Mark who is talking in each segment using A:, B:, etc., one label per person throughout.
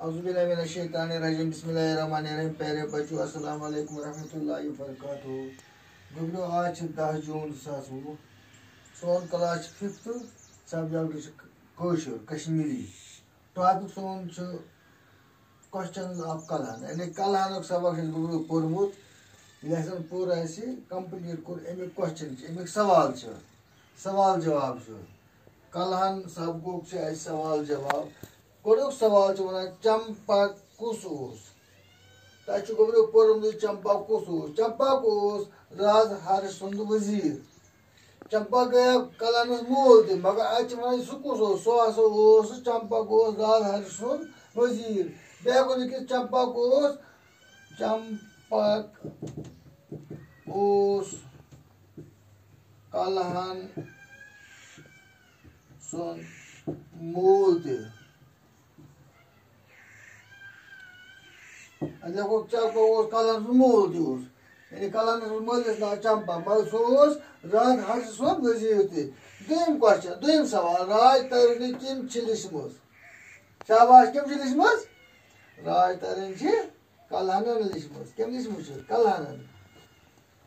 A: औज़ुबिल्लाहिमिनश्शैतानिर्रजीम बिस्मिल्लाहिर्रहमानिर्रहीम प्यारे बच्चों अस्सलाम वालेकुम रहमतुल्लाहि व बरकातुहू। गुब्रो आज 10 जून 2020 सोन क्लास 5th सब्जेक्ट कौशल कश्मीरी टॉपिक सोन क्वेश्चन ऑफ कलहन यानी कलहन सबक गुब्रो पोर्मुत लेसन पूरा कंप्लीट कोर अमिक क्वेश्चन अमिक सवाल जवाब कलहन सबक सवाल जवाब गोडुक सवाल वन चंपा कुस तु गोब्रो पोर्मुत चंपा कुस राज हर सुंद वजीर चंपा गया कलहनस मोल त मगर अत वन सह कुस सह चंपा राज हर सुंद वजीर बेको लिखित चंपा कलहन सुन मोल त देखो चंपा कलहन मोल यानी कलहन मलिस ना चंपा मगर सह राज हर सुंद वजीर दोम क्वेश्चन दोम सवाल राज तरनी किम लिचमस शाबाश किम लिचमस राज तरन कलहनन लिचमस किम लिचमस कलहनन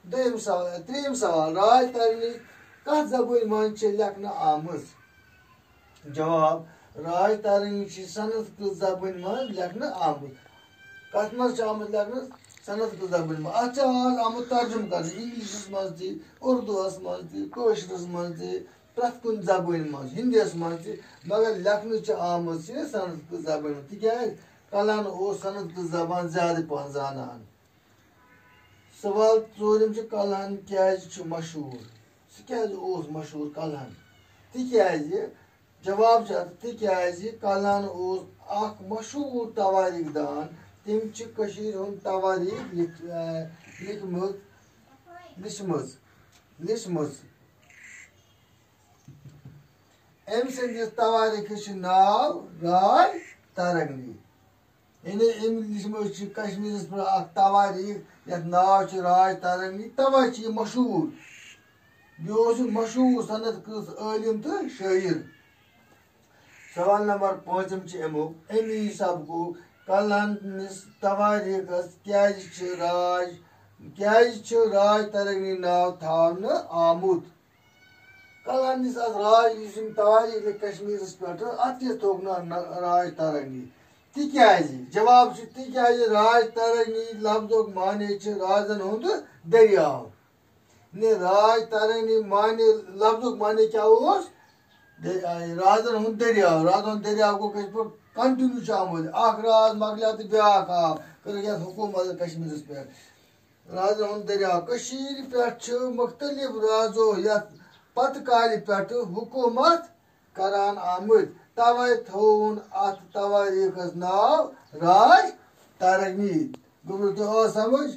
A: दोम सवाल त्रीम सवाल राज तरनी कत जबान मन लेखन आमज जवाब राज तरनी संस्कृत जबान मन लेखन आमज कत मज आमत लेखन संस्कृत जबान मन अत आज आमुत तर्जुम कर इंग्लिशस मज उर्दूस मज कौशरस मज प्रथ कुन जबान मज हिंदीस मज मगर लेखन आमत संस्कृत जबान मन तिकाज कलहन संस्कृत जबान ज्यादा पहन जानन सवाल चोरिम कलहन क्या मशहूर सह मशहूर कलहन तिकाज जवाब तिकाज कलहन अख मशहूर तवारीख दान तम तवारीख लिचमज अम सदिस तवारीख नाव राय तरंगनी यानी अम लिचमज कश्मीरस पे तवारीख ये नाव राय तरंगनी तवे मशहूर बे मशहूर संस्कृत आलिम तो शायर सवाल नंबर 5 अमी सबको कलहनस तवारीखस राज तरंगनी नाव थावन आमुत कलहनस राज तवारीख कश्मीरस पे अत थोक राज तरंगनी तिकाज जवाब तिकाज राज तरंगनी लफ्जुक माने राजन हुंद दरियाव ने राज तरंगनी माने लफ्जुक माने क्या राजन हुंद दरियाव को कंटिन्यू आमुत अख राज मकलिया तो ब्याख आव कर हुकूमत कश्मीरस पे राजन हुंद दरियाव पे मुख्तलिफ राजो पत काल पे हुकूमत करान आमुत तवे थोन अत तवारीखस नाव राज तरंगनी गुब्रो तो समझ